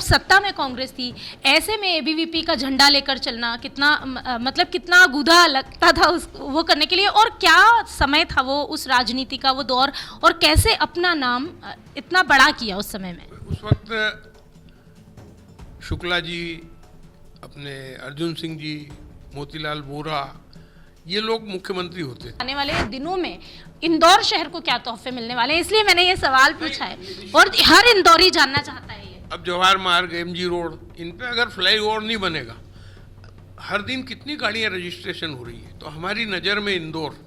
सत्ता में कांग्रेस थी, ऐसे में एबीवीपी का झंडा लेकर चलना कितना मतलब कितना गुदा लगता था उस वो करने के लिए, और क्या समय था वो उस राजनीति का वो दौर, और कैसे अपना नाम इतना बड़ा किया उस समय में। उस वक्त शुक्ला जी, अपने अर्जुन सिंह जी, मोतीलाल वोरा, ये लोग मुख्यमंत्री होते थे। आने वाले दिनों में इंदौर शहर को क्या तोहफे मिलने वाले हैं, इसलिए मैंने ये सवाल पूछा है और हर इंदौरी जानना चाहता है ये। अब जवाहर मार्ग, एमजी रोड, इन पे अगर फ्लाई ओवर नहीं बनेगा, हर दिन कितनी गाड़ियां रजिस्ट्रेशन हो रही है, तो हमारी नज़र में इंदौर,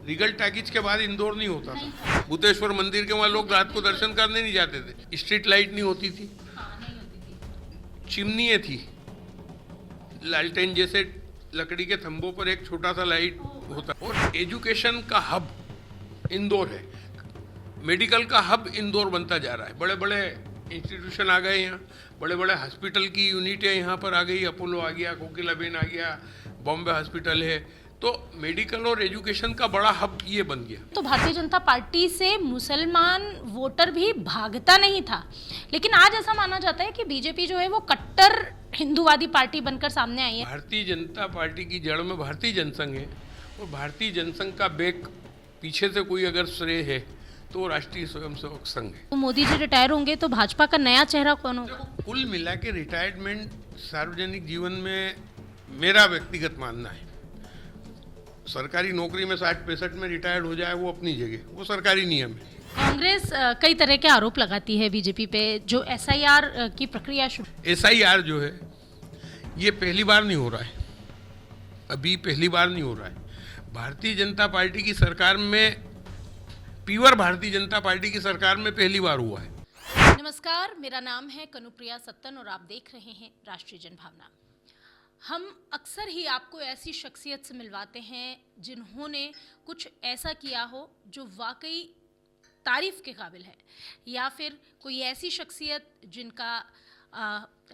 रीगल टैकिज के बाद इंदौर नहीं होता था। भूतेश्वर मंदिर के वहाँ लोग रात को दर्शन करने नहीं जाते थे, स्ट्रीट लाइट नहीं होती थी, चिमनियाँ थी, लालटेन जैसे लकड़ी के थंबों पर एक छोटा सा लाइट होता। और एजुकेशन का हब इंदौर है, मेडिकल का हब इंदौर बनता जा रहा है। बड़े बड़े इंस्टीट्यूशन आ गए यहाँ, बड़े बड़े हॉस्पिटल की यूनिटें यहाँ पर आ गई, अपोलो आ गया, कोकिलाबेन आ गया, बॉम्बे हॉस्पिटल है, तो मेडिकल और एजुकेशन का बड़ा हब ये बन गया। तो भारतीय जनता पार्टी से मुसलमान वोटर भी भागता नहीं था, लेकिन आज ऐसा माना जाता है कि बीजेपी जो है वो कट्टर हिंदूवादी पार्टी बनकर सामने आई है। भारतीय जनता पार्टी की जड़ में भारतीय जनसंघ है, और भारतीय जनसंघ का बैक पीछे से कोई अगर श्रेय है तो राष्ट्रीय स्वयंसेवक संघ है। तो मोदी जी रिटायर होंगे तो भाजपा का नया चेहरा कौन होगा? कुल मिला के रिटायरमेंट सार्वजनिक जीवन में मेरा व्यक्तिगत मानना है, सरकारी नौकरी में 60-65 में रिटायर्ड हो जाए वो अपनी जगह, वो सरकारी नियम है। कांग्रेस कई तरह के आरोप लगाती है बीजेपी पे, जो एसआईआर की प्रक्रिया शुरू। एसआईआर जो है ये पहली बार नहीं हो रहा है, अभी पहली बार नहीं हो रहा है। भारतीय जनता पार्टी की सरकार में, पीवर भारतीय जनता पार्टी की सरकार में पहली बार हुआ है। नमस्कार, मेरा नाम है कनुप्रिया सत्तन और आप देख रहे हैं राष्ट्रीय जनभावना। हम अक्सर ही आपको ऐसी शख्सियत से मिलवाते हैं जिन्होंने कुछ ऐसा किया हो जो वाकई तारीफ के काबिल है, या फिर कोई ऐसी शख्सियत जिनका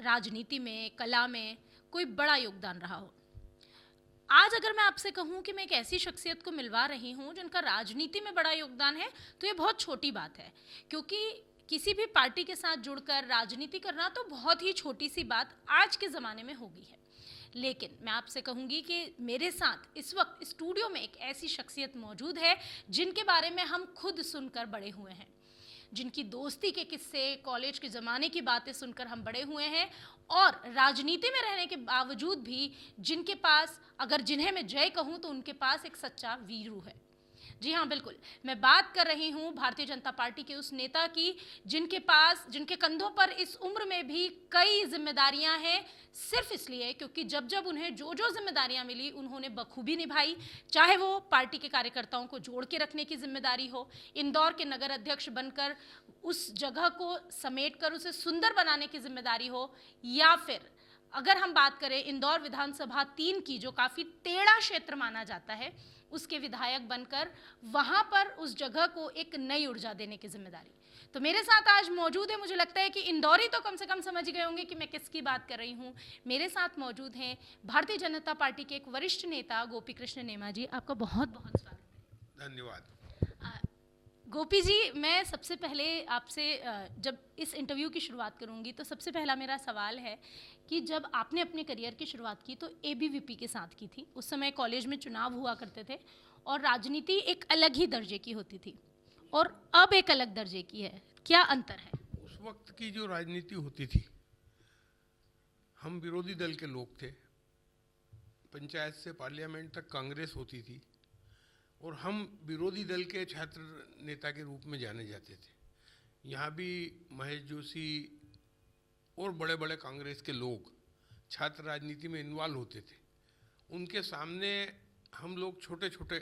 राजनीति में, कला में कोई बड़ा योगदान रहा हो। आज अगर मैं आपसे कहूं कि मैं एक ऐसी शख्सियत को मिलवा रही हूं जिनका राजनीति में बड़ा योगदान है, तो ये बहुत छोटी बात है, क्योंकि किसी भी पार्टी के साथ जुड़कर राजनीति करना तो बहुत ही छोटी सी बात आज के ज़माने में हो गई है। लेकिन मैं आपसे कहूंगी कि मेरे साथ इस वक्त स्टूडियो में एक ऐसी शख्सियत मौजूद है जिनके बारे में हम खुद सुनकर बड़े हुए हैं, जिनकी दोस्ती के किस्से, कॉलेज के ज़माने की बातें सुनकर हम बड़े हुए हैं, और राजनीति में रहने के बावजूद भी जिनके पास, अगर जिन्हें मैं जय कहूँ तो उनके पास एक सच्चा वीरू है। जी हाँ, बिल्कुल, मैं बात कर रही हूँ भारतीय जनता पार्टी के उस नेता की जिनके कंधों पर इस उम्र में भी कई जिम्मेदारियां हैं, सिर्फ इसलिए क्योंकि जब जब उन्हें जो जो जिम्मेदारियां मिली उन्होंने बखूबी निभाई। चाहे वो पार्टी के कार्यकर्ताओं को जोड़ के रखने की जिम्मेदारी हो, इंदौर के नगर अध्यक्ष बनकर उस जगह को समेटकर उसे सुंदर बनाने की जिम्मेदारी हो, या फिर अगर हम बात करें इंदौर विधानसभा 3 की, जो काफ़ी टेढ़ा क्षेत्र माना जाता है, उसके विधायक बनकर वहां पर उस जगह को एक नई ऊर्जा देने की जिम्मेदारी। तो मेरे साथ आज मौजूद है, मुझे लगता है कि इंदौरी तो कम से कम समझ गए होंगे कि मैं किसकी बात कर रही हूँ। मेरे साथ मौजूद हैं भारतीय जनता पार्टी के एक वरिष्ठ नेता गोपी कृष्ण नेमा जी। आपका बहुत बहुत स्वागत है। धन्यवाद। गोपी जी, मैं सबसे पहले आपसे जब इस इंटरव्यू की शुरुआत करूंगी तो सबसे पहला मेरा सवाल है कि जब आपने अपने करियर की शुरुआत की तो एबीवीपी के साथ की थी। उस समय कॉलेज में चुनाव हुआ करते थे और राजनीति एक अलग ही दर्जे की होती थी, और अब एक अलग दर्जे की है। क्या अंतर है? उस वक्त की जो राजनीति होती थी, हम विरोधी दल के लोग थे, पंचायत से पार्लियामेंट तक कांग्रेस होती थी, और हम विरोधी दल के छात्र नेता के रूप में जाने जाते थे। यहाँ भी महेश जोशी और बड़े बड़े कांग्रेस के लोग छात्र राजनीति में इन्वॉल्व होते थे। उनके सामने हम लोग छोटे छोटे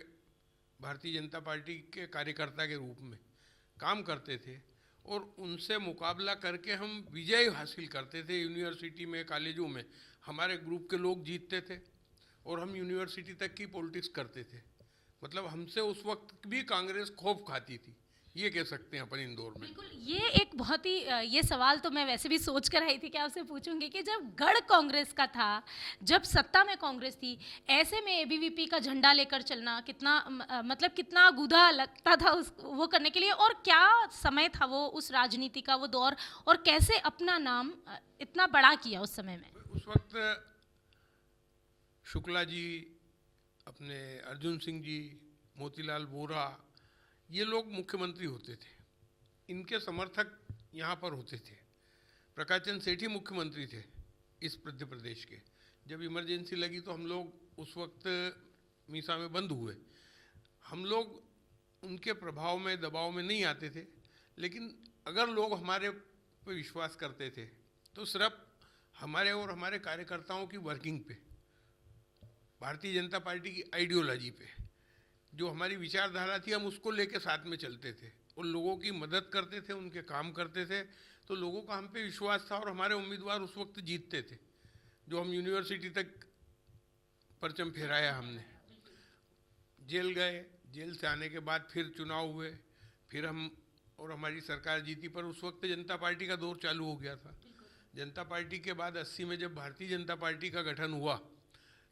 भारतीय जनता पार्टी के कार्यकर्ता के रूप में काम करते थे, और उनसे मुकाबला करके हम विजय हासिल करते थे। यूनिवर्सिटी में, कॉलेजों में हमारे ग्रुप के लोग जीतते थे, और हम यूनिवर्सिटी तक की पॉलिटिक्स करते थे। मतलब हमसे उस वक्त भी कांग्रेस खौफ खाती थी ये कह सकते हैं अपन इंदौर में। बिल्कुल, ये एक बहुत ही ये सवाल तो मैं वैसे भी सोच कर आई थी कि आपसे पूछूंगी कि जब गढ़ कांग्रेस का था, जब सत्ता में कांग्रेस थी, ऐसे में एबीवीपी का झंडा लेकर चलना कितना मतलब कितना गुदा लगता था उस वो करने के लिए, और क्या समय था वो उस राजनीति का वो दौर, और कैसे अपना नाम इतना बड़ा किया उस समय में। उस वक्त शुक्ला जी, अपने अर्जुन सिंह जी, मोतीलाल वोरा, ये लोग मुख्यमंत्री होते थे, इनके समर्थक यहाँ पर होते थे। प्रकाश चंद सेठी मुख्यमंत्री थे इस मध्य प्रदेश के। जब इमरजेंसी लगी तो हम लोग उस वक्त मीसा में बंद हुए। हम लोग उनके प्रभाव में, दबाव में नहीं आते थे, लेकिन अगर लोग हमारे पे विश्वास करते थे तो सिर्फ हमारे और हमारे कार्यकर्ताओं की वर्किंग पे, भारतीय जनता पार्टी की आइडियोलॉजी पे, जो हमारी विचारधारा थी हम उसको लेके साथ में चलते थे और लोगों की मदद करते थे, उनके काम करते थे, तो लोगों का हम पे विश्वास था और हमारे उम्मीदवार उस वक्त जीतते थे। जो हम यूनिवर्सिटी तक परचम फहराया हमने, जेल गए, जेल से आने के बाद फिर चुनाव हुए, फिर हम और हमारी सरकार जीती। पर उस वक्त जनता पार्टी का दौर चालू हो गया था। जनता पार्टी के बाद 80 में जब भारतीय जनता पार्टी का गठन हुआ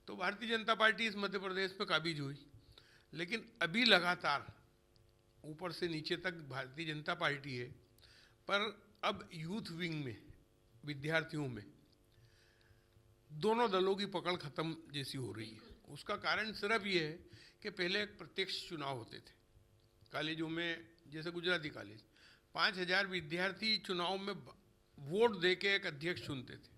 तो भारतीय जनता पार्टी इस मध्य प्रदेश पे काबिज हुई। लेकिन अभी लगातार ऊपर से नीचे तक भारतीय जनता पार्टी है, पर अब यूथ विंग में, विद्यार्थियों में दोनों दलों की पकड़ खत्म जैसी हो रही है। उसका कारण सिर्फ ये है कि पहले एक प्रत्यक्ष चुनाव होते थे कॉलेजों में, जैसे गुजराती कॉलेज, 5000 विद्यार्थी चुनाव में वोट दे के एक अध्यक्ष चुनते थे,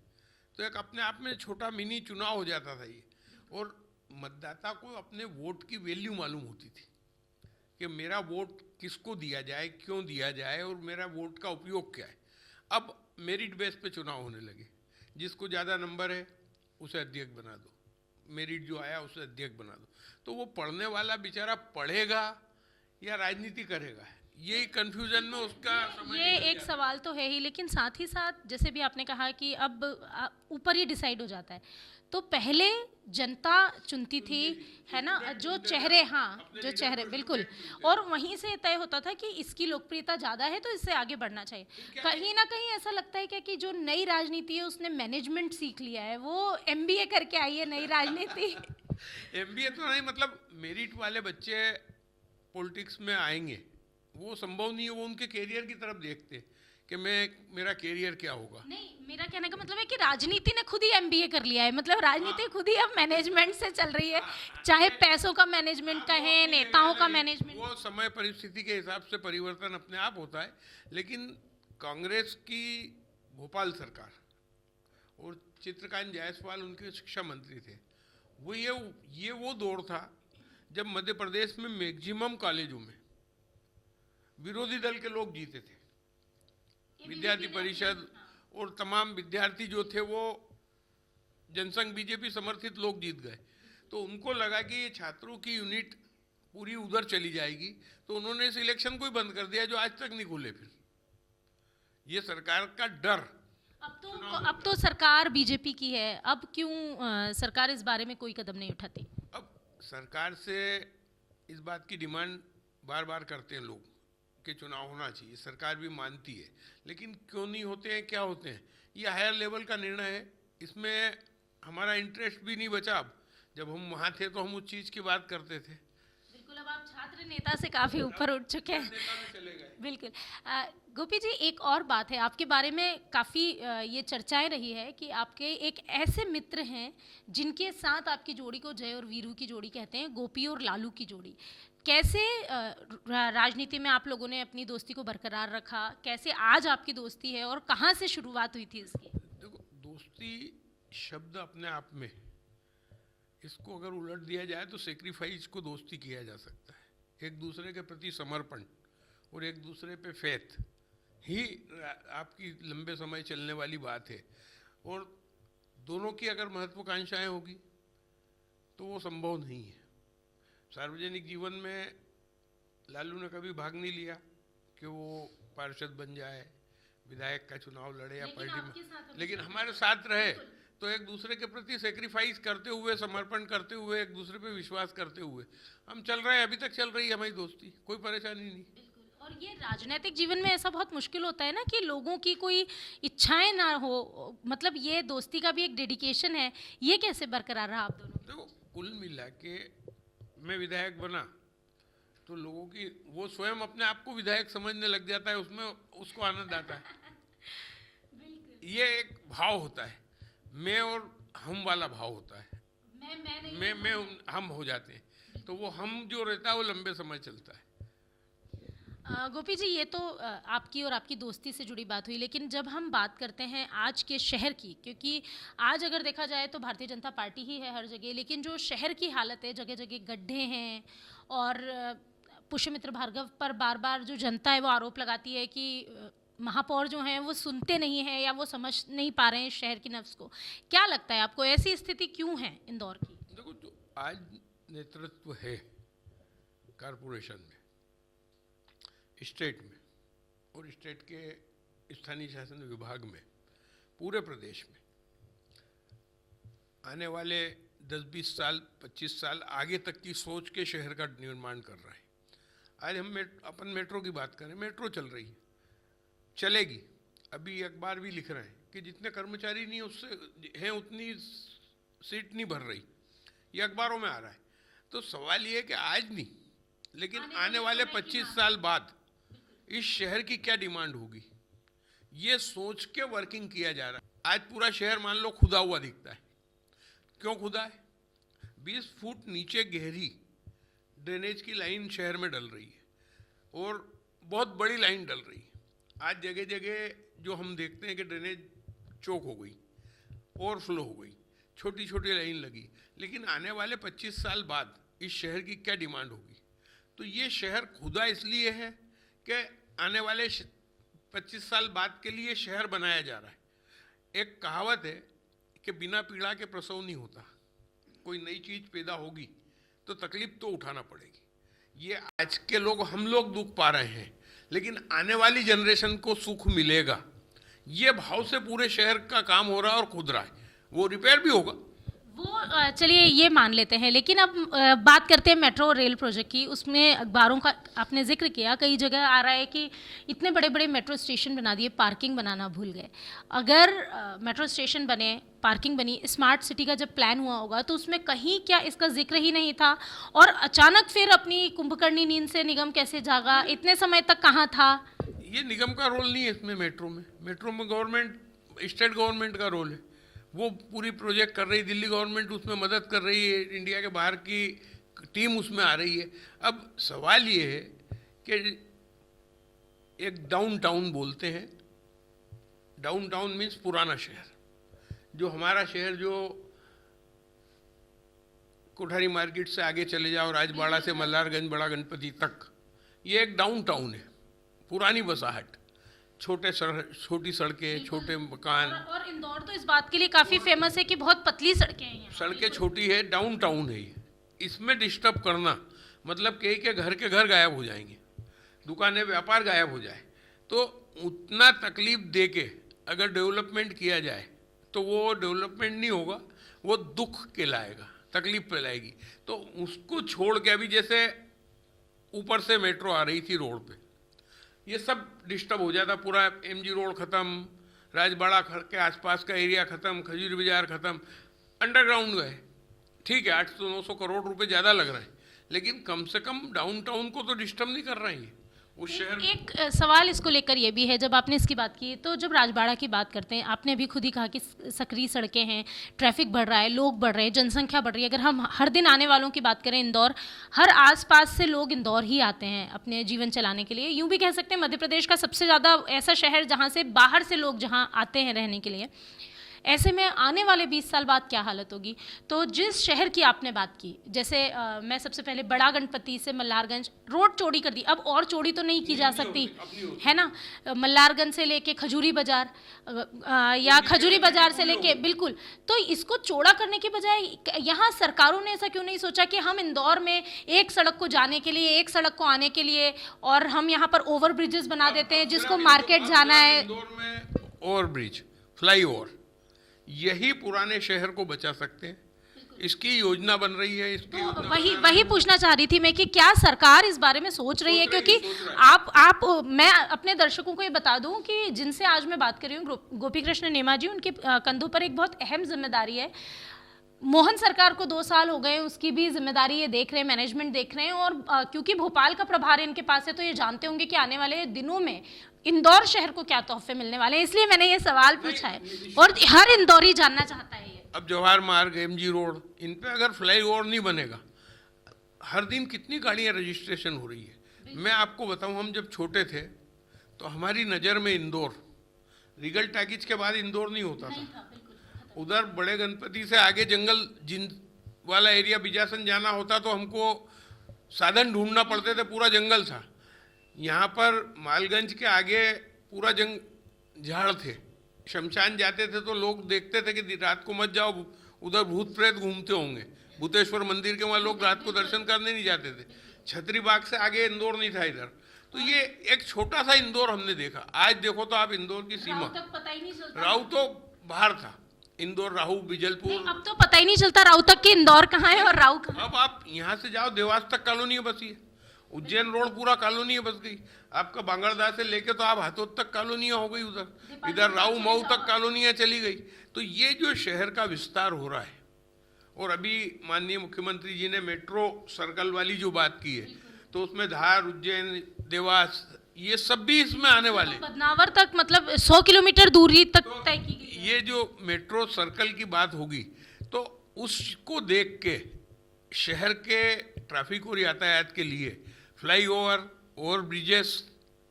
तो एक अपने आप में छोटा मिनी चुनाव हो जाता था ये। और मतदाता को अपने वोट की वैल्यू मालूम होती थी कि मेरा वोट किसको दिया जाए, क्यों दिया जाए और मेरा वोट का उपयोग क्या है। अब मेरिट बेस पे चुनाव होने लगे, जिसको ज़्यादा नंबर है उसे अध्यक्ष बना दो, मेरिट जो आया उसे अध्यक्ष बना दो। तो वो पढ़ने वाला बेचारा पढ़ेगा या राजनीति करेगा, यही कन्फ्यूजन में उसका ये एक सवाल तो है ही, लेकिन साथ ही साथ जैसे भी आपने कहा कि अब ऊपर ही डिसाइड हो जाता है, तो पहले जनता चुनती थी, है ना, जो चेहरे, हाँ जो चेहरे, बिल्कुल, और वहीं से तय होता था कि इसकी लोकप्रियता ज़्यादा है तो इससे आगे बढ़ना चाहिए। कहीं ना कहीं ऐसा लगता है क्या कि जो नई राजनीति है उसने मैनेजमेंट सीख लिया है, वो एमबीए करके आई है नई राजनीति। एमबीए तो नहीं, मतलब मेरिट वाले बच्चे पॉलिटिक्स में आएंगे वो संभव नहीं है। वो उनके कैरियर की तरफ देखते कि मेरा कैरियर क्या होगा। नहीं, मेरा कहने का मतलब है कि राजनीति ने खुद ही एमबीए कर लिया है, मतलब राजनीति खुद ही अब मैनेजमेंट से चल रही है, चाहे पैसों का मैनेजमेंट का है, नेताओं का मैनेजमेंट। वो समय परिस्थिति के हिसाब से परिवर्तन अपने आप होता है। लेकिन कांग्रेस की भोपाल सरकार और चित्रकांत जायसवाल उनके शिक्षा मंत्री थे, वो ये वो दौर था जब मध्य प्रदेश में मैक्सिमम कॉलेजों में विरोधी दल के लोग जीते थे। विद्यार्थी परिषद और तमाम विद्यार्थी जो थे वो जनसंघ बीजेपी समर्थित लोग जीत गए। तो उनको लगा कि ये छात्रों की यूनिट पूरी उधर चली जाएगी, तो उन्होंने इस इलेक्शन को ही बंद कर दिया, जो आज तक नहीं खुले। फिर ये सरकार का डर। अब तो सरकार बीजेपी की है, अब क्यों सरकार इस बारे में कोई कदम नहीं उठाती? अब सरकार से इस बात की डिमांड बार बार करते हैं लोग कि चुनाव होना चाहिए, सरकार भी मानती है, लेकिन क्यों नहीं होते हैं, क्या होते हैं, ये हायर लेवल का निर्णय है, इसमें हमारा इंटरेस्ट भी नहीं बचा। अब जब हम वहाँ थे तो हम उस चीज़ की बात करते थे। बिल्कुल, अब आप छात्र नेता से काफ़ी ऊपर उठ चुके हैं। बिल्कुल। गोपी जी, एक और बात है, आपके बारे में काफ़ी ये चर्चाएं रही है कि आपके एक ऐसे मित्र हैं जिनके साथ आपकी जोड़ी को जय और वीरू की जोड़ी कहते हैं, गोपी और लालू की जोड़ी। कैसे राजनीति में आप लोगों ने अपनी दोस्ती को बरकरार रखा, कैसे आज आपकी दोस्ती है और कहाँ से शुरुआत हुई थी इसकी? देखो, दोस्ती शब्द अपने आप में, इसको अगर उलट दिया जाए तो सेक्रीफाइस को दोस्ती किया जा सकता है। एक दूसरे के प्रति समर्पण और एक दूसरे पे फेथ ही आपकी लंबे समय चलने वाली बात है। और दोनों की अगर महत्वाकांक्षाएं होगी तो वो संभव नहीं है। सार्वजनिक जीवन में लालू ने कभी भाग नहीं लिया कि वो पार्षद बन जाए, विधायक का चुनाव लड़े या पार्टी में, लेकिन हमारे साथ रहे। तो एक दूसरे के प्रति सेक्रीफाइस करते हुए, समर्पण करते हुए, एक दूसरे पे विश्वास करते हुए हम चल रहे हैं, अभी तक चल रही है हमारी दोस्ती, कोई परेशानी नहीं। और और ये राजनीतिक जीवन में ऐसा बहुत मुश्किल होता है ना कि लोगों की कोई इच्छाएं ना हो, मतलब ये दोस्ती का भी एक डेडिकेशन है, ये कैसे बरकरार रहा आप दोनों? देखो, कुल मिला के मैं विधायक बना तो लोगों की, वो स्वयं अपने आप को विधायक समझने लग जाता है, उसमें उसको आनंद आता है। ये एक भाव होता है, मैं और हम वाला भाव होता है। मैं नहीं, मैं हम हो जाते हैं, तो वो हम जो रहता है वो लंबे समय चलता है। गोपी जी, ये तो आपकी और आपकी दोस्ती से जुड़ी बात हुई, लेकिन जब हम बात करते हैं आज के शहर की, क्योंकि आज अगर देखा जाए तो भारतीय जनता पार्टी ही है हर जगह, लेकिन जो शहर की हालत है, जगह जगह गड्ढे हैं, और पुष्यमित्र भार्गव पर बार बार जो जनता है वो आरोप लगाती है कि महापौर जो हैं वो सुनते नहीं हैं या वो समझ नहीं पा रहे हैं शहर की नब्ज को। क्या लगता है आपको, ऐसी स्थिति क्यों है इंदौर की? देखो, जो आज नेतृत्व है कारपोरेशन में, स्टेट में और स्टेट के स्थानीय शासन विभाग में, पूरे प्रदेश में आने वाले 10-20 साल 25 साल आगे तक की सोच के शहर का निर्माण कर रहा है। आज हम अपन मेट्रो की बात करें, मेट्रो चल रही है, चलेगी। अभी अखबार भी लिख रहे हैं कि जितने कर्मचारी नहीं उससे हैं उतनी सीट नहीं भर रही, ये अखबारों में आ रहा है। तो सवाल ये है कि आज नहीं, लेकिन आने वाले 25 साल बाद इस शहर की क्या डिमांड होगी, ये सोच के वर्किंग किया जा रहा है। आज पूरा शहर मान लो खुदा हुआ दिखता है। क्यों खुदा है? 20 फुट नीचे गहरी ड्रेनेज की लाइन शहर में डल रही है, और बहुत बड़ी लाइन डल रही है। आज जगह जगह जो हम देखते हैं कि ड्रेनेज चौक हो गई, ओवरफ्लो हो गई, छोटी छोटी लाइन लगी, लेकिन आने वाले 25 साल बाद इस शहर की क्या डिमांड होगी? तो ये शहर खुदा इसलिए है कि आने वाले 25 साल बाद के लिए शहर बनाया जा रहा है। एक कहावत है कि बिना पीड़ा के प्रसव नहीं होता। कोई नई चीज पैदा होगी तो तकलीफ तो उठाना पड़ेगी। ये आज के लोग, हम लोग दुख पा रहे हैं, लेकिन आने वाली जनरेशन को सुख मिलेगा, ये भाव से पूरे शहर का काम हो रहा है और खुद रहा है। वो रिपेयर भी होगा, वो चलिए ये मान लेते हैं, लेकिन अब बात करते हैं मेट्रो रेल प्रोजेक्ट की। उसमें अखबारों का आपने जिक्र किया, कई जगह आ रहा है कि इतने बड़े बड़े मेट्रो स्टेशन बना दिए, पार्किंग बनाना भूल गए। अगर मेट्रो स्टेशन बने, पार्किंग बनी, स्मार्ट सिटी का जब प्लान हुआ होगा तो उसमें कहीं क्या इसका जिक्र ही नहीं था, और अचानक फिर अपनी कुंभकर्णी नींद से निगम कैसे जागा? इतने समय तक कहाँ था? ये निगम का रोल नहीं है इसमें। मेट्रो में गवर्नमेंट, स्टेट गवर्नमेंट का रोल है। वो पूरी प्रोजेक्ट कर रही, दिल्ली गवर्नमेंट उसमें मदद कर रही है, इंडिया के बाहर की टीम उसमें आ रही है। अब सवाल ये है कि एक डाउनटाउन बोलते हैं, डाउनटाउन मीन्स पुराना शहर, जो हमारा शहर जो कोठारी मार्केट से आगे चले जाओ, राजबाड़ा से मल्हारगंज, बड़ा गणपति तक, ये एक डाउनटाउन है, पुरानी बसाहट, छोटी सड़कें, छोटे मकान। और इंदौर तो इस बात के लिए काफी फेमस है कि बहुत पतली सड़कें हैं यहाँ। सड़कें छोटी है, डाउनटाउन है ये। इसमें डिस्टर्ब करना मतलब कई के घर गायब हो जाएंगे, दुकानें, व्यापार गायब हो जाए। तो उतना तकलीफ दे के अगर डेवलपमेंट किया जाए तो वो डेवलपमेंट नहीं होगा, वो दुख कहलाएगा, तकलीफ फैलाएगी। तो उसको छोड़ के अभी जैसे ऊपर से मेट्रो आ रही थी रोड पे, ये सब डिस्टर्ब हो जाता। पूरा MG रोड खत्म, राजबाड़ा के आसपास का एरिया खत्म, खजूरी बाजार खत्म, अंडरग्राउंड गए। ठीक है, 800-900 करोड़ रुपए ज़्यादा लग रहे हैं, लेकिन कम से कम डाउनटाउन को तो डिस्टर्ब नहीं कर रहे हैं उस शहर। एक सवाल इसको लेकर ये भी है, जब आपने इसकी बात की तो जब राजबाड़ा की बात करते हैं, आपने अभी खुद ही कहा कि सक्रिय सड़कें हैं, ट्रैफिक बढ़ रहा है, लोग बढ़ रहे हैं, जनसंख्या बढ़ रही है। अगर हम हर दिन आने वालों की बात करें इंदौर, हर आसपास से लोग इंदौर ही आते हैं अपने जीवन चलाने के लिए। यूँ भी कह सकते हैं मध्य प्रदेश का सबसे ज़्यादा ऐसा शहर जहाँ से बाहर से लोग जहाँ आते हैं रहने के लिए। ऐसे में आने वाले 20 साल बाद क्या हालत होगी? तो जिस शहर की आपने बात की, जैसे मैं सबसे पहले बड़ा गणपति से मल्हारगंज रोड चौड़ी कर दी, अब और चौड़ी तो नहीं की जा सकती है ना। मल्हारगंज से लेके खजूरी बाजार, या खजूरी बाजार से लेके, बिल्कुल। तो इसको चौड़ा करने के बजाय यहाँ सरकारों ने ऐसा क्यों नहीं सोचा कि हम इंदौर में एक सड़क को जाने के लिए, एक सड़क को आने के लिए, और हम यहाँ पर ओवर ब्रिजेस बना देते हैं, जिसको मार्केट जाना है। इंदौर में ओवर ब्रिज, फ्लाई ओवर, यही पुराने शहर को बचा सकते हैं। इसकी योजना बन रही है, इसकी तो वही पूछना चाह रही थी मैं कि क्या सरकार इस बारे में सोच रही है, क्योंकि आप मैं अपने दर्शकों को ये बता दूं कि जिनसे आज मैं बात कर रही हूँ गोपी कृष्ण नेमा जी, उनके कंधों पर एक बहुत अहम जिम्मेदारी है। मोहन सरकार को 2 साल हो गए, उसकी भी जिम्मेदारी ये देख रहे हैं, मैनेजमेंट देख रहे हैं, और क्योंकि भोपाल का प्रभार इनके पास है तो ये जानते होंगे कि आने वाले दिनों में इंदौर शहर को क्या तोहफे मिलने वाले हैं, इसलिए मैंने ये सवाल पूछा है और हर इंदौरी जानना चाहता है ये। अब जवाहर मार्ग, एमजी रोड, इन पे अगर फ्लाई ओवर नहीं बनेगा, हर दिन कितनी गाड़ियां रजिस्ट्रेशन हो रही है। मैं आपको बताऊं, हम जब छोटे थे तो हमारी नज़र में इंदौर, रीगल टैकिज के बाद इंदौर नहीं होता था। उधर बड़े गणपति से आगे जंगल जिन वाला एरिया बिजासन जाना होता तो हमको साधन ढूंढना पड़ते थे, पूरा जंगल था। यहाँ पर मालगंज के आगे पूरा झाड़ थे, शमशान जाते थे तो लोग देखते थे कि रात को मत जाओ, उधर भूत प्रेत घूमते होंगे। भूतेश्वर मंदिर के वहाँ लोग रात को दर्शन करने नहीं जाते थे। छतरी बाग से आगे इंदौर नहीं था इधर। तो ये एक छोटा सा इंदौर हमने देखा। आज देखो तो आप इंदौर की सीमा, पता ही नहीं चलता। राऊ तो बाहर था, इंदौर, राहू, बिजलपुर। अब तो पता ही नहीं चलता राऊ तक कि इंदौर कहाँ है और राऊ कहाँ। अब आप यहाँ से जाओ, देवास तक कॉलोनी बसी है, उज्जैन रोड पूरा कॉलोनी बस गई। आपका बांगड़दा से लेके तो आप हाथोद तक कॉलोनियां हो गई, इधर राऊ मऊ तक कॉलोनियां चली गई। तो ये जो शहर का विस्तार हो रहा है, और अभी माननीय मुख्यमंत्री जी ने मेट्रो सर्कल वाली जो बात की है, तो उसमें धार, उज्जैन, देवास, ये सब भी इसमें आने वाले। बदनावर तक मतलब 100 किलोमीटर दूरी तक तय की गई है। ये जो मेट्रो सर्कल की बात होगी तो उसको देख के शहर के ट्रैफिक और यातायात के लिए फ्लाई ओवर ब्रिजेस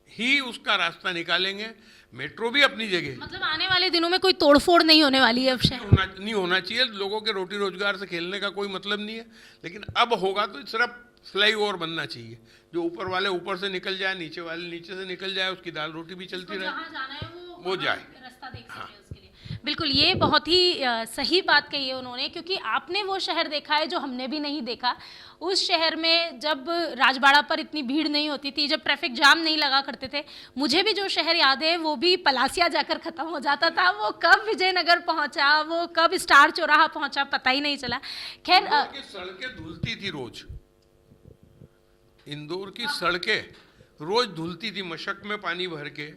ही उसका रास्ता निकालेंगे। मेट्रो भी अपनी जगह, मतलब आने वाले दिनों में कोई तोड़फोड़ नहीं होने वाली है अब शहर। नहीं होना चाहिए। लोगों के रोटी रोजगार से खेलने का कोई मतलब नहीं है, लेकिन अब होगा तो सिर्फ फ्लाई ओवर बनना चाहिए, जो ऊपर वाले ऊपर से निकल जाए, नीचे वाले नीचे से निकल जाए, उसकी दाल रोटी भी चलती रहे, जहाँ जाना है वो जाए, रास्ता देख हाँ। सके उसके लिए। बिल्कुल, ये बहुत ही सही बात कही है उन्होंने, क्योंकि आपने वो शहर देखा है जो हमने भी नहीं देखा। उस शहर में जब राजबाड़ा पर इतनी भीड़ नहीं होती थी, जब ट्रैफिक जाम नहीं लगा करते थे, मुझे भी जो शहर याद है वो भी पलासिया जाकर ख़त्म हो जाता था। वो कब विजयनगर पहुंचा, वो कब स्टार चौराहा पहुंचा, पता ही नहीं चला। खैर, सड़कें धुलती थी रोज, इंदौर की सड़कें रोज धुलती थी, मशक में पानी भर के।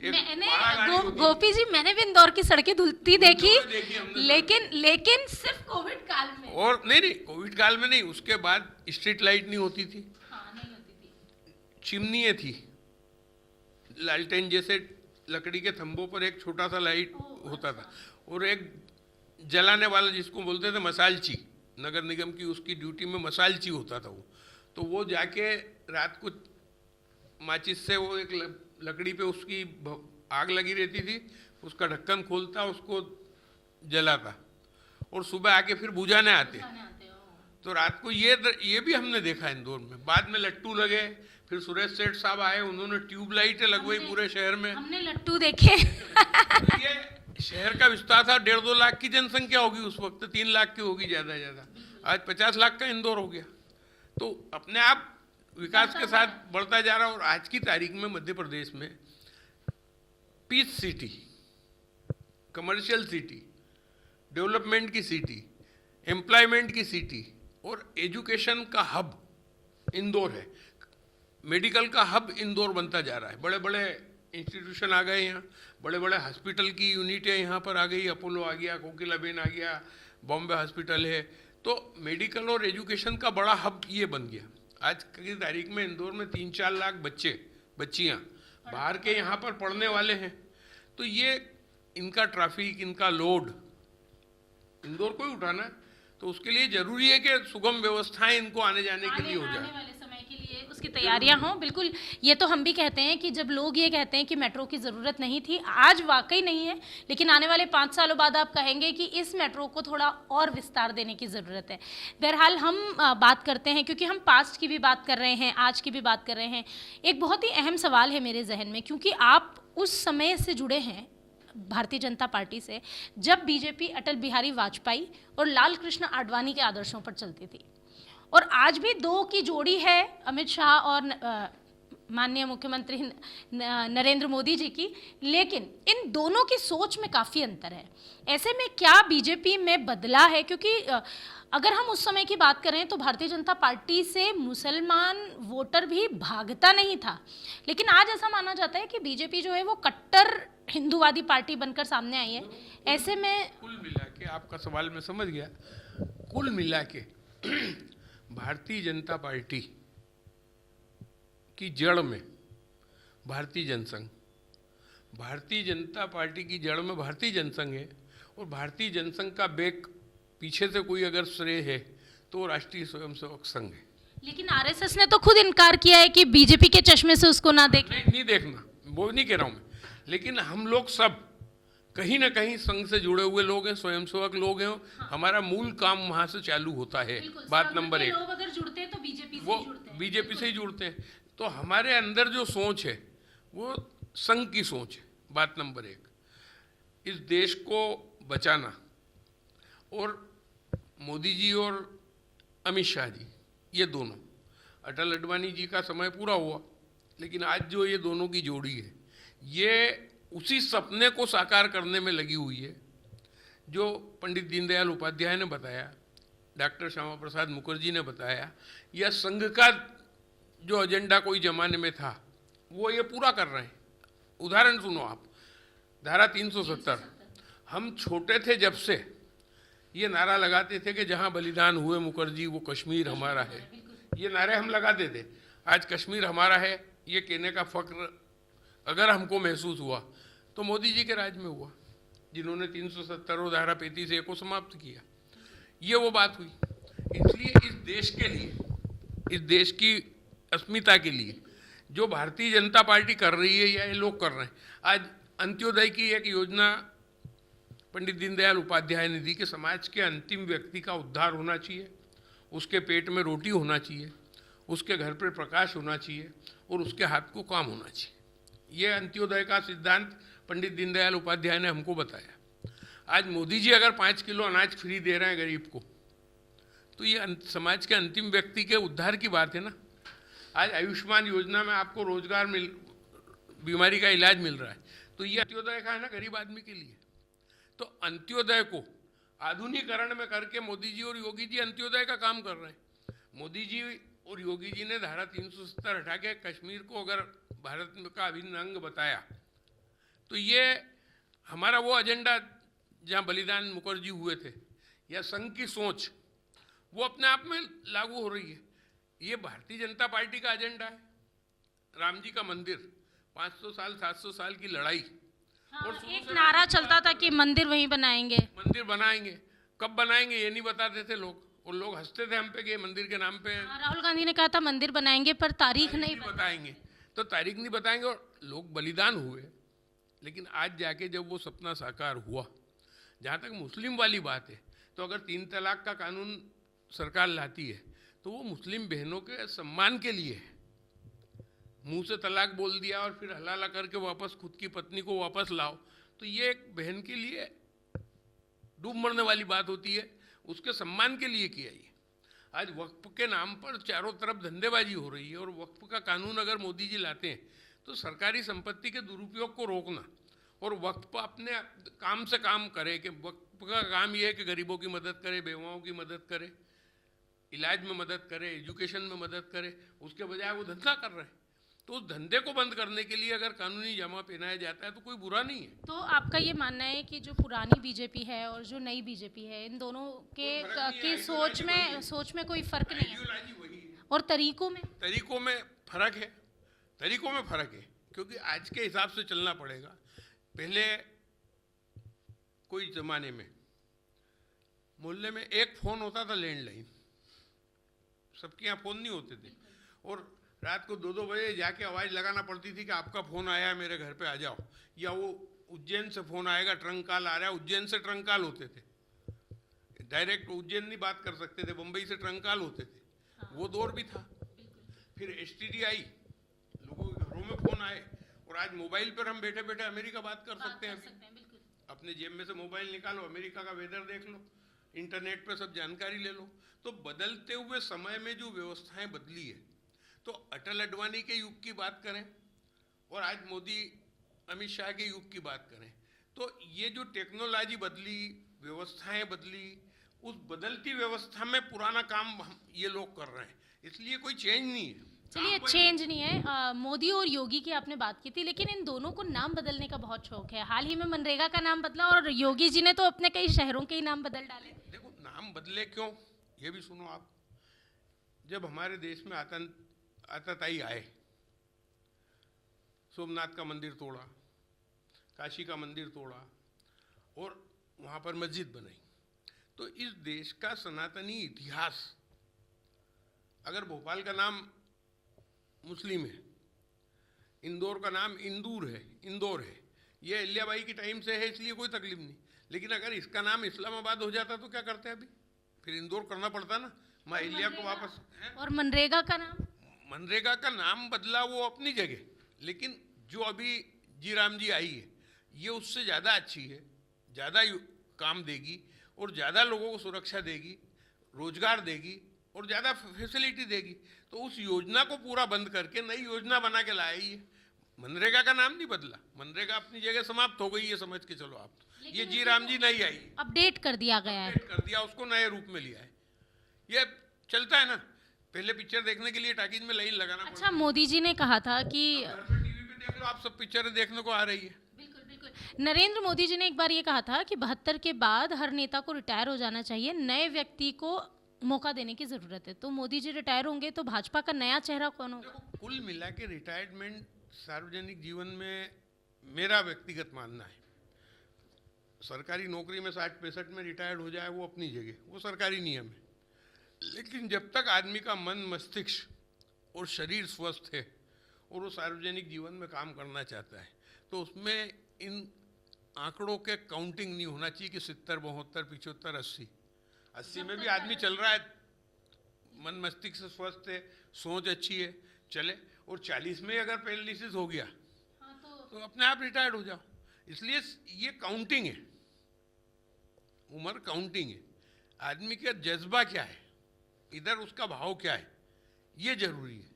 गोपी जी, मैंने भी इंदौर की सड़कें धुलती देखी, लेकिन सिर्फ कोविड काल में। और नहीं, कोविड काल में नहीं, उसके बाद स्ट्रीट लाइट नहीं होती थी, नहीं होती थी, चिमनियाँ थी, लालटेन जैसे लकड़ी के थंबों पर एक छोटा सा लाइट होता था, और एक जलाने वाला जिसको बोलते थे मसालची, नगर निगम की उसकी ड्यूटी में मसालची होता था वो। तो वो जाके रात को माचिस से वो एक लकड़ी पे उसकी आग लगी रहती थी, उसका ढक्कन खोलता, उसको जलाता, और सुबह आके फिर बुझाने आते। तो रात को ये भी हमने देखा इंदौर में। बाद में लट्टू लगे, फिर सुरेश सेठ साहब आए, उन्होंने ट्यूब लाइटें लगवाई पूरे शहर में, हमने लट्टू देखे। तो ये शहर का विस्तार था। 1.5-2 लाख की जनसंख्या होगी उस वक्त, 3 लाख की होगी ज्यादा ज्यादा, आज 50 लाख का इंदौर हो गया। तो अपने आप विकास के साथ बढ़ता जा रहा है। और आज की तारीख में मध्य प्रदेश में peace city, commercial city, development की सिटी, एम्प्लॉयमेंट की सिटी और एजुकेशन का हब इंदौर है। मेडिकल का हब इंदौर बनता जा रहा है। बड़े बड़े इंस्टीट्यूशन आ गए यहाँ, बड़े बड़े हॉस्पिटल की यूनिटें यहाँ पर आ गई, अपोलो आ गया, कोकिलाबेन आ गया, बॉम्बे हॉस्पिटल है। तो मेडिकल और एजुकेशन का बड़ा हब ये बन गया। आज की तारीख में इंदौर में 3-4 लाख बच्चियाँ बाहर के यहाँ पर पढ़ने वाले हैं। तो ये इनका ट्रैफिक, इनका लोड इंदौर को ही उठाना है, तो उसके लिए जरूरी है कि सुगम व्यवस्थाएं इनको आने जाने के लिए हो जाए, आने वाले समय के लिए उसकी तैयारियां हों। बिल्कुल, ये तो हम भी कहते हैं कि जब लोग ये कहते हैं कि मेट्रो की ज़रूरत नहीं थी, आज वाकई नहीं है, लेकिन आने वाले 5 सालों बाद आप कहेंगे कि इस मेट्रो को थोड़ा और विस्तार देने की ज़रूरत है। बहरहाल हम बात करते हैं, क्योंकि हम पास्ट की भी बात कर रहे हैं, आज की भी बात कर रहे हैं। एक बहुत ही अहम सवाल है मेरे जहन में, क्योंकि आप उस समय से जुड़े हैं भारतीय जनता पार्टी से जब बीजेपी अटल बिहारी वाजपेयी और लाल कृष्ण आडवाणी के आदर्शों पर चलती थी, और आज भी 2 की जोड़ी है, अमित शाह और माननीय मुख्यमंत्री नरेंद्र मोदी जी की, लेकिन इन दोनों की सोच में काफ़ी अंतर है। ऐसे में क्या बीजेपी में बदला है? क्योंकि अगर हम उस समय की बात करें तो भारतीय जनता पार्टी से मुसलमान वोटर भी भागता नहीं था, लेकिन आज ऐसा माना जाता है कि बीजेपी जो है वो कट्टर हिंदूवादी पार्टी बनकर सामने आई है। ऐसे में कुल मिला के, आपका सवाल मैं समझ गया, कुल मिला के भारतीय जनता पार्टी की जड़ में भारतीय जनसंघ, भारतीय जनता पार्टी की जड़ में भारतीय जनसंघ है, और भारतीय जनसंघ का बैक पीछे से कोई अगर श्रेय है तो वो राष्ट्रीय स्वयंसेवक संघ है। लेकिन आरएसएस ने तो खुद इनकार किया है कि बीजेपी के चश्मे से उसको ना देखें। नहीं देखना, वो नहीं कह रहा हूँ मैं, लेकिन हम लोग सब कहीं ना कहीं संघ से जुड़े हुए लोग हैं, स्वयंसेवक लोग हैं। हाँ। हमारा मूल काम वहाँ से चालू होता है। बात नंबर 1, लोग अगर जुड़ते हैं तो बीजेपी से ही जुड़ते हैं। तो हमारे अंदर जो सोच है वो संघ की सोच है। बात नंबर 1, इस देश को बचाना, और मोदी जी और अमित शाह जी, ये दोनों, अटल अडवाणी जी का समय पूरा हुआ, लेकिन आज जो ये दोनों की जोड़ी है, ये उसी सपने को साकार करने में लगी हुई है जो पंडित दीनदयाल उपाध्याय ने बताया, डॉक्टर श्यामा प्रसाद मुखर्जी ने बताया, या संघ का जो एजेंडा कोई जमाने में था वो ये पूरा कर रहे हैं। उदाहरण सुनो आप, धारा 370, हम छोटे थे जब से ये नारा लगाते थे कि जहाँ बलिदान हुए मुखर्जी वो कश्मीर हमारा है। ये नारे हम लगाते थे। आज कश्मीर हमारा है ये कहने का फख्र अगर हमको महसूस हुआ तो मोदी जी के राज में हुआ, जिन्होंने 370 और धारा 35A को समाप्त किया। ये वो बात हुई। इसलिए इस देश के लिए, इस देश की अस्मिता के लिए जो भारतीय जनता पार्टी कर रही है या ये लोग कर रहे हैं, आज अंत्योदय की एक योजना पंडित दीनदयाल उपाध्याय ने दी कि समाज के अंतिम व्यक्ति का उद्धार होना चाहिए, उसके पेट में रोटी होना चाहिए, उसके घर पर प्रकाश होना चाहिए और उसके हाथ को काम होना चाहिए। ये अंत्योदय का सिद्धांत पंडित दीनदयाल उपाध्याय ने हमको बताया। आज मोदी जी अगर 5 किलो अनाज फ्री दे रहे हैं गरीब को, तो ये समाज के अंतिम व्यक्ति के उद्धार की बात है ना। आज आयुष्मान योजना में आपको रोजगार बीमारी का इलाज मिल रहा है, तो ये अंत्योदय का है ना, गरीब आदमी के लिए। तो अंत्योदय को आधुनिकीकरण में करके मोदी जी और योगी जी अंत्योदय का काम कर रहे हैं। मोदी जी और योगी जी ने धारा 370 हटा के कश्मीर को अगर भारत का अभिन्न अंग बताया, तो ये हमारा वो एजेंडा जहाँ बलिदान मुखर्जी हुए थे, या संघ की सोच, वो अपने आप में लागू हो रही है। ये भारतीय जनता पार्टी का एजेंडा है। राम जी का मंदिर, 500 साल 700 साल की लड़ाई, हाँ, और एक नारा चलता था कि मंदिर वहीं बनाएंगे। मंदिर बनाएंगे, कब बनाएंगे ये नहीं बताते थे लोग, और लोग हंसते थे हम पे कि मंदिर के नाम पे। हाँ, राहुल गांधी ने कहा था मंदिर बनाएंगे पर तारीख नहीं बताएंगे। तो तारीख नहीं बताएंगे, और लोग बलिदान हुए। लेकिन आज जाके जब वो सपना साकार हुआ, जहाँ तक मुस्लिम वाली बात है, तो अगर 3 तलाक का कानून सरकार लाती है तो वो मुस्लिम बहनों के सम्मान के लिए है। मुंह से तलाक बोल दिया और फिर हलाला करके वापस खुद की पत्नी को वापस लाओ, तो ये एक बहन के लिए डूब मरने वाली बात होती है। उसके सम्मान के लिए किया ये। आज वक्फ के नाम पर चारों तरफ धंधेबाजी हो रही है, और वक्फ का कानून अगर मोदी जी लाते हैं तो सरकारी संपत्ति के दुरुपयोग को रोकना, और वक्फ अपने काम से काम करे कि वक्फ का काम ये है कि गरीबों की मदद करे, बेवाओं की मदद करे, इलाज में मदद करे, एजुकेशन में मदद करे, उसके बजाय वो धंधा कर रहे हैं। तो उस धंधे को बंद करने के लिए अगर कानूनी जमा पहनाया जाता है तो कोई बुरा नहीं है। तो आपका ये मानना है कि जो पुरानी बीजेपी है और जो नई बीजेपी है, इन दोनों के सोच में कोई फर्क नहीं है, और तरीकों में फर्क है। तरीकों में फर्क है, क्योंकि आज के हिसाब से चलना पड़ेगा। पहले कोई जमाने में मोहल्ले में एक फोन होता था, लैंडलाइन, सबके यहाँ फोन नहीं होते थे, और रात को 2-2 बजे जाके आवाज़ लगाना पड़ती थी कि आपका फ़ोन आया है, मेरे घर पे आ जाओ। या वो उज्जैन से फ़ोन आएगा, ट्रंक कॉल आ रहा है। उज्जैन से ट्रंक कॉल होते थे, डायरेक्ट उज्जैन नहीं बात कर सकते थे, बम्बई से ट्रंक कॉल होते थे। वो दौर भी था। फिर STD आई, लोगों के घरों में फ़ोन आए, और आज मोबाइल पर हम बैठे बैठे अमेरिका बात कर सकते हैं। अपने जेब में से मोबाइल निकालो, अमेरिका का वेदर देख लो, इंटरनेट पर सब जानकारी ले लो। तो बदलते हुए समय में जो व्यवस्थाएं बदली है, तो अटल अडवाणी के युग की बात करें और आज मोदी अमित शाह के युग की बात करें, तो ये जो टेक्नोलॉजी बदली, व्यवस्थाएं बदली, उस बदलती व्यवस्था में पुराना काम ये लोग कर रहे हैं, इसलिए कोई चेंज नहीं है। चलिए, चेंज नहीं है। मोदी और योगी की आपने बात की थी, लेकिन इन दोनों को नाम बदलने का बहुत शौक है। हाल ही में मनरेगा का नाम बदला और योगी जी ने तो अपने कई शहरों के ही नाम बदल डाले। देखो, नाम बदले क्यों, ये भी सुनो आप। जब हमारे देश में आतताई आए, सोमनाथ का मंदिर तोड़ा, काशी का मंदिर तोड़ा और वहाँ पर मस्जिद बनाई, तो इस देश का सनातनी इतिहास, अगर भोपाल का नाम मुस्लिम है, इंदौर का नाम इंदौर है, ये अहिल्याबाई की टाइम से है, इसलिए कोई तकलीफ नहीं। लेकिन अगर इसका नाम इस्लामाबाद हो जाता तो क्या करते हैं? अभी फिर इंदौर करना पड़ता ना, मैं अहिल्या को वापस। और मनरेगा का नाम, मनरेगा का नाम बदला वो अपनी जगह, लेकिन जो अभी जी राम जी आई है, ये उससे ज़्यादा अच्छी है, ज़्यादा काम देगी और ज़्यादा लोगों को सुरक्षा देगी, रोजगार देगी और ज़्यादा फैसिलिटी देगी। तो उस योजना को पूरा बंद करके नई योजना बना के लाए ये। मनरेगा का नाम नहीं बदला, मनरेगा अपनी जगह समाप्त हो गई, ये समझ के चलो आप। ये जी राम जी नहीं आई, अपडेट कर दिया गया है, अपडेट कर दिया, उसको नए रूप में लिया है। ये चलता है ना, पहले पिक्चर देखने के लिए टाकीज में लाइन लगाना। अच्छा, मोदी जी ने कहा था कि टीवी पे देख लो आप, सब पिक्चरें देखने को आ रही है। बिल्कुल बिल्कुल, नरेंद्र मोदी जी ने एक बार ये कहा था कि 72 के बाद हर नेता को रिटायर हो जाना चाहिए, नए व्यक्ति को मौका देने की जरूरत है। तो मोदी जी रिटायर होंगे तो भाजपा का नया चेहरा कौन होगा? कुल मिला के रिटायरमेंट सार्वजनिक जीवन में, मेरा व्यक्तिगत मानना है, सरकारी नौकरी में 60-65 में रिटायर्ड हो जाए वो अपनी जगह, वो सरकारी नियम है। लेकिन जब तक आदमी का मन, मस्तिष्क और शरीर स्वस्थ है और वो सार्वजनिक जीवन में काम करना चाहता है, तो उसमें इन आंकड़ों के काउंटिंग नहीं होना चाहिए कि 70, 72, 75, 80 में भी आदमी चल रहा है, मन मस्तिष्क से स्वस्थ है, सोच अच्छी है, चले। और 40 में अगर पैरालिसिस हो गया तो अपने आप रिटायर्ड हो जाओ। इसलिए ये काउंटिंग है, उम्र काउंटिंग है। आदमी का जज्बा क्या है, इधर उसका भाव क्या है, ये जरूरी है।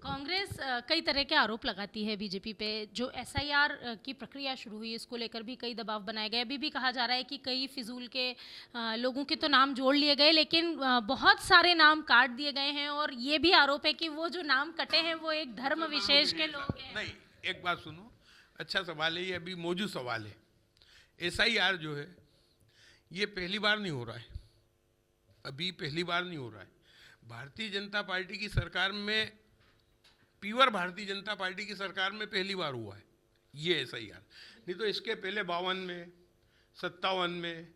कांग्रेस कई तरह के आरोप लगाती है बीजेपी पे। जो एसआईआर की प्रक्रिया शुरू हुई, इसको लेकर भी कई दबाव बनाए गए। अभी भी कहा जा रहा है कि कई फिजूल के लोगों के तो नाम जोड़ लिए गए, लेकिन बहुत सारे नाम काट दिए गए हैं। और ये भी आरोप है कि वो जो नाम कटे हैं वो एक धर्म विशेष के लोग हैं। नहीं, एक बात सुनो, अच्छा सवाल है ये, अभी मौजूद सवाल है। एसआईआर जो है ये पहली बार नहीं हो रहा है, अभी पहली बार नहीं हो रहा है। भारतीय जनता पार्टी की सरकार में, प्योर भारतीय जनता पार्टी की सरकार में पहली बार हुआ है ये एसआईआर। नहीं तो इसके पहले 52 में, 57 में,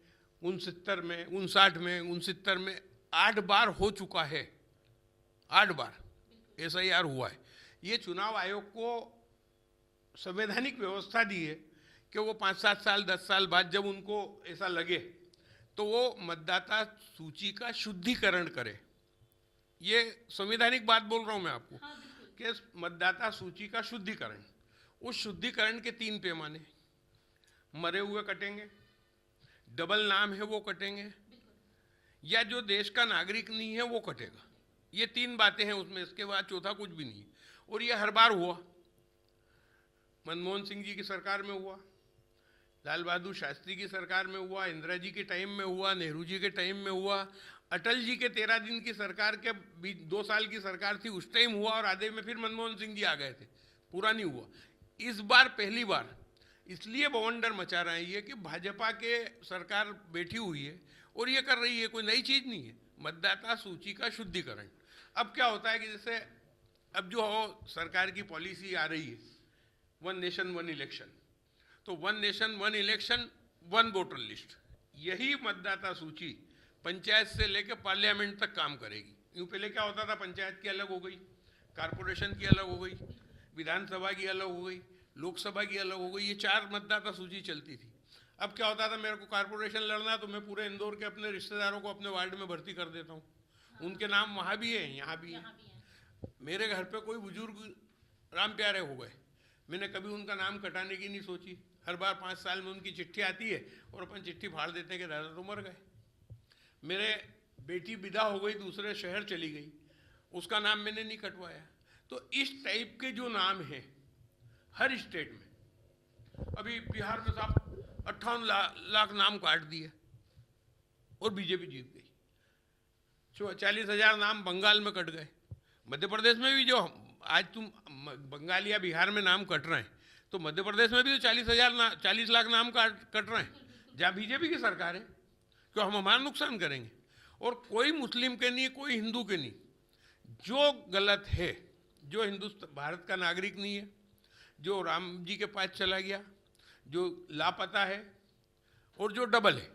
69 में, 59 में, 69 में 8 बार हो चुका है, 8 बार एसआईआर हुआ है। ये चुनाव आयोग को संवैधानिक व्यवस्था दी है कि वो 5-7 साल, 10 साल बाद जब उनको ऐसा लगे तो वो मतदाता सूची का शुद्धिकरण करे। ये संवैधानिक बात बोल रहा हूँ मैं आपको कि मतदाता सूची का शुद्धिकरण। उस शुद्धिकरण के 3 पैमाने, मरे हुए कटेंगे, डबल नाम है वो कटेंगे, या जो देश का नागरिक नहीं है वो कटेगा। ये 3 बातें हैं उसमें, इसके बाद चौथा कुछ भी नहीं। और ये हर बार हुआ, मनमोहन सिंह जी की सरकार में हुआ, लाल बहादुर शास्त्री की सरकार में हुआ, इंदिरा जी के टाइम में हुआ, नेहरू जी के टाइम में हुआ, अटल जी के 13 दिन की सरकार के 2 साल की सरकार थी उस टाइम हुआ, और आधे में फिर मनमोहन सिंह जी आ गए थे, पूरा नहीं हुआ। इस बार पहली बार इसलिए बवंडर मचा रहे हैं ये कि भाजपा के सरकार बैठी हुई है और ये कर रही है, कोई नई चीज़ नहीं है, मतदाता सूची का शुद्धिकरण। अब क्या होता है कि जैसे अब जो सरकार की पॉलिसी आ रही है 1 नेशन 1 इलेक्शन, तो 1 नेशन 1 इलेक्शन 1 वोटर लिस्ट, यही मतदाता सूची पंचायत से लेकर पार्लियामेंट तक काम करेगी। यूँ पहले क्या होता था, पंचायत की अलग हो गई, कारपोरेशन की अलग हो गई, विधानसभा की अलग हो गई, लोकसभा की अलग हो गई, ये 4 मतदाता सूची चलती थी। अब क्या होता था, मेरे को कारपोरेशन लड़ना है तो मैं पूरे इंदौर के अपने रिश्तेदारों को अपने वार्ड में भर्ती कर देता हूँ, उनके नाम वहाँ भी है, यहाँ भी है। मेरे घर पे कोई बुजुर्ग राम प्यारे हो गए, मैंने कभी उनका नाम कटाने की नहीं सोची। हर बार 5 साल में उनकी चिट्ठी आती है और अपन चिट्ठी फाड़ देते हैं कि दादा तो मर गए। मेरे बेटी विदा हो गई, दूसरे शहर चली गई, उसका नाम मैंने नहीं कटवाया। तो इस टाइप के जो नाम हैं हर स्टेट में, अभी बिहार में साहब 58 लाख नाम काट दिए और बीजेपी जीत गई। 40,000 नाम बंगाल में कट गए। मध्य प्रदेश में भी जो आज तुम बंगाल या बिहार में नाम कट रहे हैं, तो मध्य प्रदेश में भी तो 40 लाख नाम कट रहे हैं जहाँ बीजेपी की सरकार है। क्यों हम हमारा नुकसान करेंगे? और कोई मुस्लिम के नहीं, कोई हिंदू के नहीं। जो गलत है, जो हिंदुस्तान भारत का नागरिक नहीं है, जो राम जी के पास चला गया, जो लापता है और जो डबल है,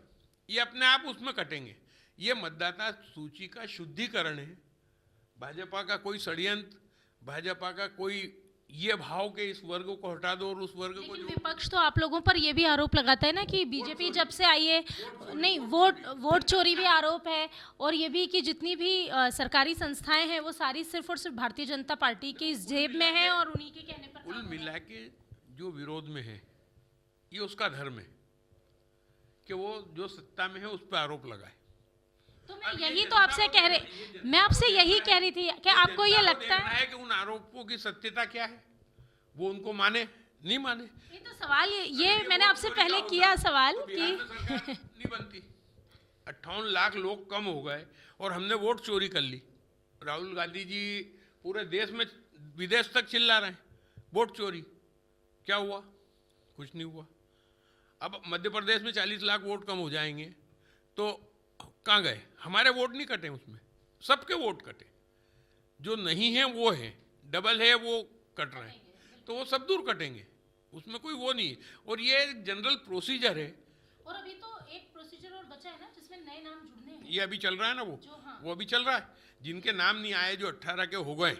ये अपने आप उसमें कटेंगे। ये मतदाता सूची का शुद्धिकरण है। भाजपा का कोई षड्यंत्र, भाजपा का कोई ये भाव के इस वर्ग को हटा दो और उस वर्ग को जो विपक्ष तो आप लोगों पर ये भी आरोप लगाता है ना कि बीजेपी जब से आई है, नहीं वोट चोरी भी आरोप है, और ये भी कि जितनी भी सरकारी संस्थाएं हैं वो सारी सिर्फ और सिर्फ भारतीय जनता पार्टी की जेब में है और उन्हीं के कहने पर कुल मिला के जो विरोध में है ये उसका धर्म है कि वो जो सत्ता में है उस पर आरोप लगाए। तो मैं यही तो आपसे कह रही, मैं आपसे यही कह रही थी कि आपको ये लगता है कि उन आरोपों की सत्यता क्या है, वो उनको माने नहीं माने। ये तो सवाल ये मैंने आपसे पहले किया सवाल कि नहीं बनती। 58 लाख लोग कम हो गए और हमने वोट चोरी कर ली। राहुल गांधी जी पूरे देश में विदेश तक चिल्ला रहे हैं वोट चोरी। क्या हुआ? कुछ नहीं हुआ। अब मध्य प्रदेश में 40 लाख वोट कम हो जाएंगे तो कहाँ गए? हमारे वोट नहीं कटे उसमें, सबके वोट कटे। जो नहीं है वो है, डबल है वो कट रहे हैं, तो वो सब दूर कटेंगे, उसमें कोई वो नहीं है। और ये एक जनरल प्रोसीजर है। और अभी तो एक प्रोसीजर और बचा है ना जिसमें नए नाम जुड़ने हैं। ये अभी चल रहा है ना वो अभी चल रहा है। जिनके नाम नहीं आए, जो 18 के हो गए,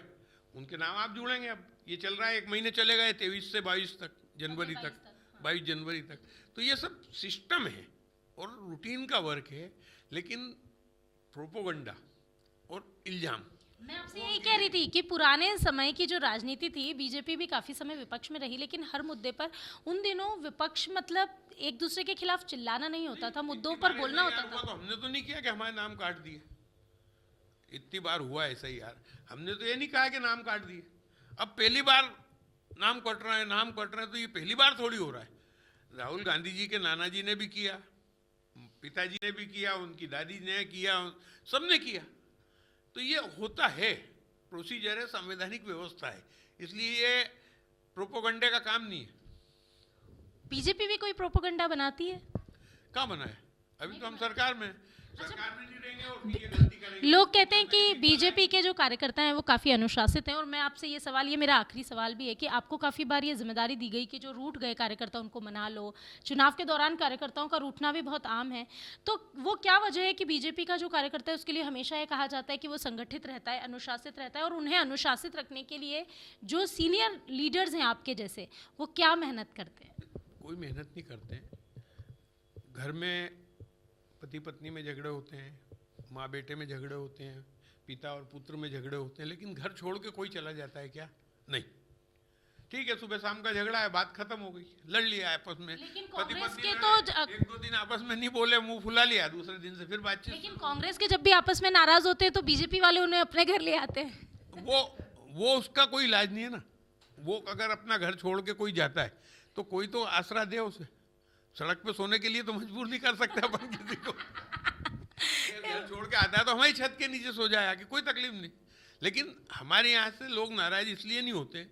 उनके नाम आप जुड़ेंगे। अब ये चल रहा है, 1 महीने चलेगा, 23 से 22 तक, जनवरी तक, 22 जनवरी तक। तो ये सब सिस्टम है और रूटीन का वर्क है, लेकिन प्रोपोगंडा और इल्जाम। मैं आपसे यही कह रही थी कि पुराने समय की जो राजनीति थी, बीजेपी भी काफी समय विपक्ष में रही, लेकिन हर मुद्दे पर उन दिनों विपक्ष मतलब एक दूसरे के खिलाफ चिल्लाना नहीं होता था, मुद्दों पर बोलना होता था। तो हमने तो नहीं किया कि हमारे नाम काट दिए। इतनी बार हुआ ऐसा ही यार, हमने तो ये नहीं कहा कि नाम काट दिए। अब पहली बार नाम कट रहा है, नाम कट रहे हैं, तो ये पहली बार थोड़ी हो रहा है। राहुल गांधी जी के नाना जी ने भी किया, पिताजी ने भी किया, उनकी दादी ने किया, सबने किया। तो ये होता है, प्रोसीजर है, संवैधानिक व्यवस्था है, इसलिए ये प्रोपोगंडे का काम नहीं है। बीजेपी भी कोई प्रोपोगंडा बनाती है? कहाँ बना है? अभी तो हम सरकार में नहीं रहेंगे और ये गलती करेंगे। लोग कहते हैं कि बीजेपी के जो कार्यकर्ता हैं वो काफ़ी अनुशासित हैं, और मैं आपसे ये सवाल, ये मेरा आखिरी सवाल भी है कि आपको काफ़ी बार ये जिम्मेदारी दी गई कि जो रूठ गए कार्यकर्ता उनको मना लो। चुनाव के दौरान कार्यकर्ताओं का रूठना भी बहुत आम है, तो वो क्या वजह है कि बीजेपी का जो कार्यकर्ता है उसके लिए हमेशा ये कहा जाता है कि वो संगठित रहता है, अनुशासित रहता है, और उन्हें अनुशासित रखने के लिए जो सीनियर लीडर्स हैं आपके जैसे, वो क्या मेहनत करते हैं? कोई मेहनत नहीं करते। घर में पति पत्नी में झगड़े होते हैं, माँ बेटे में झगड़े होते हैं, पिता और पुत्र में झगड़े होते हैं, लेकिन घर छोड़ के कोई चला जाता है क्या? नहीं। ठीक है, सुबह शाम का झगड़ा है, बात खत्म हो गई, लड़ लिया आपस में, पति पत्नी तो 1-2 दिन आपस में नहीं बोले, मुंह फुला लिया, दूसरे दिन से फिर बातचीत। लेकिन कांग्रेस के जब भी आपस में नाराज होते हैं तो बीजेपी वाले उन्हें अपने घर ले आते हैं। वो उसका कोई इलाज नहीं है ना। वो अगर अपना घर छोड़ के कोई जाता है तो कोई तो आसरा दे उसे। सड़क पे सोने के लिए तो मजबूर नहीं कर सकते अपन किसी को। घर छोड़ के आता है तो हमारी छत के नीचे सो जाए, कि कोई तकलीफ नहीं। लेकिन हमारे यहाँ से लोग नाराज इसलिए नहीं होते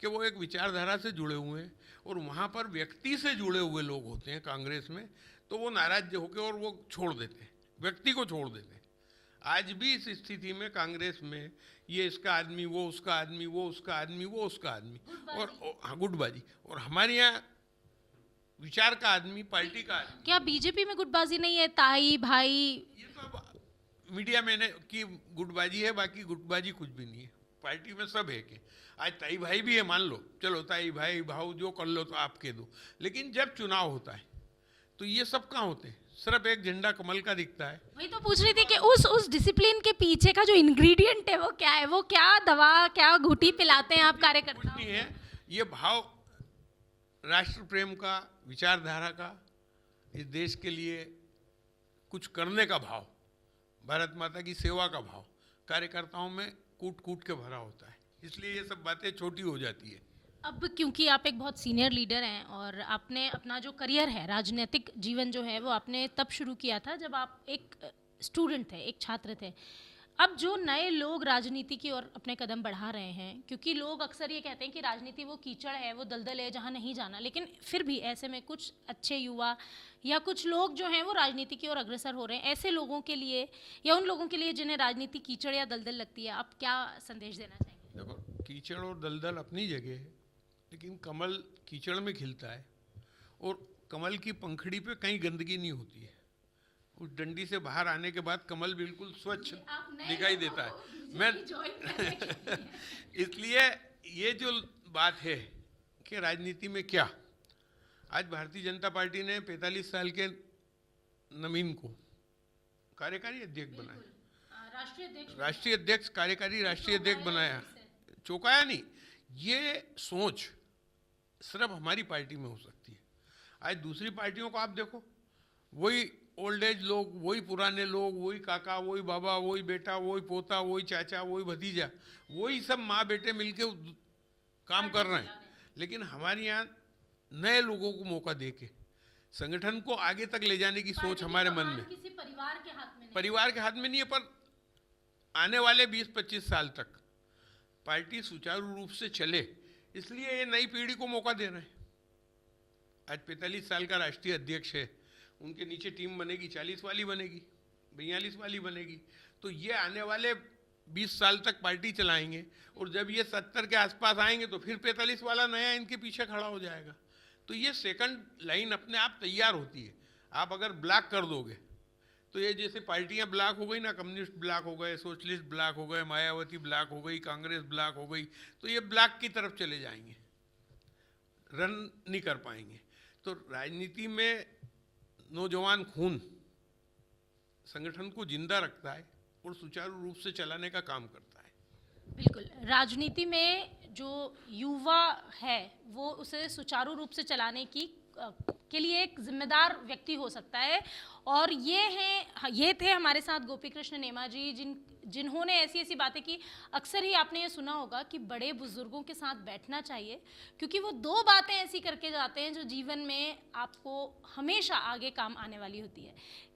कि वो एक विचारधारा से जुड़े हुए हैं, और वहाँ पर व्यक्ति से जुड़े हुए लोग होते हैं कांग्रेस में, तो वो नाराज होकर और वो छोड़ देते हैं, व्यक्ति को छोड़ देते हैं। आज भी इस स्थिति में कांग्रेस में ये इसका आदमी, वो उसका आदमी, वो उसका आदमी, वो उसका आदमी, और हाँ, गुटबाजी। और हमारे यहाँ विचार का आदमी, पार्टी का आदमी। क्या बीजेपी में गुटबाजी नहीं है? ताई भाई, ये तो मीडिया में की गुटबाजी है, बाकी गुटबाजी कुछ भी नहीं है। पार्टी में सब है कि आज ताई भाई भी है, मान लो, चलो ताई भाई भाव जो कर लो तो आप कह दो, लेकिन जब चुनाव होता है तो ये सब कहाँ होते हैं? सिर्फ एक झंडा कमल का दिखता है। वही तो पूछ रही थी कि उस डिसिप्लिन के पीछे का जो इंग्रेडिएंट है वो क्या है? वो क्या दवा, क्या घुटी पिलाते हैं आप कार्यकर्ताओं? कुछ नहीं है, ये भाव राष्ट्र प्रेम का, विचारधारा का, इस देश के लिए कुछ करने का भाव, भारत माता की सेवा का भाव कार्यकर्ताओं में कूट कूट के भरा होता है, इसलिए ये सब बातें छोटी हो जाती है। अब क्योंकि आप एक बहुत सीनियर लीडर हैं और आपने अपना जो करियर है, राजनीतिक जीवन जो है वो आपने तब शुरू किया था जब आप एक स्टूडेंट थे, एक छात्र थे। अब जो नए लोग राजनीति की ओर अपने कदम बढ़ा रहे हैं, क्योंकि लोग अक्सर ये कहते हैं कि राजनीति वो कीचड़ है, वो दलदल है जहाँ नहीं जाना, लेकिन फिर भी ऐसे में कुछ अच्छे युवा या कुछ लोग जो हैं वो राजनीति की ओर अग्रसर हो रहे हैं। ऐसे लोगों के लिए या उन लोगों के लिए जिन्हें राजनीति कीचड़ या दलदल लगती है, आप क्या संदेश देना चाहेंगे? देखो, कीचड़ और दलदल अपनी जगह है, लेकिन कमल कीचड़ में खिलता है और कमल की पंखड़ी पे कहीं गंदगी नहीं होती है। उस डंडी से बाहर आने के बाद कमल बिल्कुल स्वच्छ दिखाई देता है। मैं इसलिए ये जो बात है कि राजनीति में क्या, आज भारतीय जनता पार्टी ने 45 साल के नवीन को कार्यकारी अध्यक्ष बनाया, राष्ट्रीय अध्यक्ष, कार्यकारी राष्ट्रीय अध्यक्ष बनाया, चौंकाया नहीं। ये सोच सिर्फ हमारी पार्टी में हो सकती है। आज दूसरी पार्टियों को आप देखो, वही ओल्ड एज लोग, वही पुराने लोग, वही काका, वही बाबा, वही बेटा, वही पोता, वही चाचा, वही भतीजा, वही सब माँ बेटे मिलके काम कर रहे हैं। लेकिन हमारे यहाँ नए लोगों को मौका देके संगठन को आगे तक ले जाने की सोच हमारे मन में, किसी परिवार के हाथ में नहीं है, पर आने वाले 20-25 साल तक पार्टी सुचारू रूप से चले, इसलिए ये नई पीढ़ी को मौका दे रहे हैं। आज 45 साल का राष्ट्रीय अध्यक्ष है, उनके नीचे टीम बनेगी, 40 वाली बनेगी, 42 वाली बनेगी, तो ये आने वाले 20 साल तक पार्टी चलाएंगे। और जब ये 70 के आसपास आएंगे तो फिर 45 वाला नया इनके पीछे खड़ा हो जाएगा। तो ये सेकंड लाइन अपने आप तैयार होती है। आप अगर ब्लॉक कर दोगे तो ये जैसे पार्टियां ब्लॉक हो गई ना, कम्युनिस्ट ब्लॉक हो गए, सोशलिस्ट ब्लॉक हो गए, मायावती ब्लॉक हो गई, कांग्रेस ब्लॉक हो गई, तो ये ब्लॉक की तरफ चले जाएंगे, रन नहीं कर पाएंगे। तो राजनीति में नौजवान खून संगठन को जिंदा रखता है और सुचारू रूप से चलाने का काम करता है। बिल्कुल, राजनीति में जो युवा है वो उसे सुचारू रूप से चलाने के लिए एक जिम्मेदार व्यक्ति हो सकता है। और ये थे हमारे साथ गोपी कृष्ण नेमा जी, जिन्होंने ऐसी बातें की। अक्सर ही आपने ये सुना होगा कि बड़े बुजुर्गों के साथ बैठना चाहिए, क्योंकि वो 2 बातें ऐसी करके जाते हैं जो जीवन में आपको हमेशा आगे काम आने वाली होती है।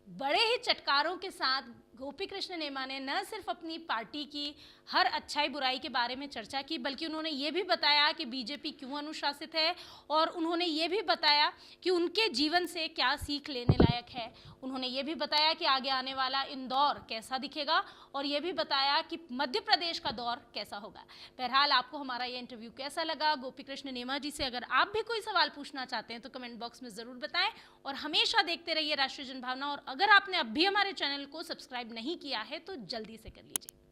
बड़े ही चटकारों के साथ गोपी कृष्ण नेमा ने न सिर्फ अपनी पार्टी की हर अच्छाई बुराई के बारे में चर्चा की, बल्कि उन्होंने ये भी बताया कि बीजेपी क्यों अनुशासित है, और उन्होंने ये भी बताया कि उनके जीवन से क्या सीख लेने लायक है। उन्होंने ये भी बताया कि आगे आने वाला इंदौर कैसा दिखेगा, और ये भी बताया कि मध्य प्रदेश का दौर कैसा होगा। बहरहाल, आपको हमारा ये इंटरव्यू कैसा लगा? गोपी कृष्ण नेमा जी से अगर आप भी कोई सवाल पूछना चाहते हैं तो कमेंट बॉक्स में ज़रूर बताएं, और हमेशा देखते रहिए राष्ट्रीय जनभावना। और अगर आपने अब भी हमारे चैनल को सब्सक्राइब नहीं किया है तो जल्दी से कर लीजिए।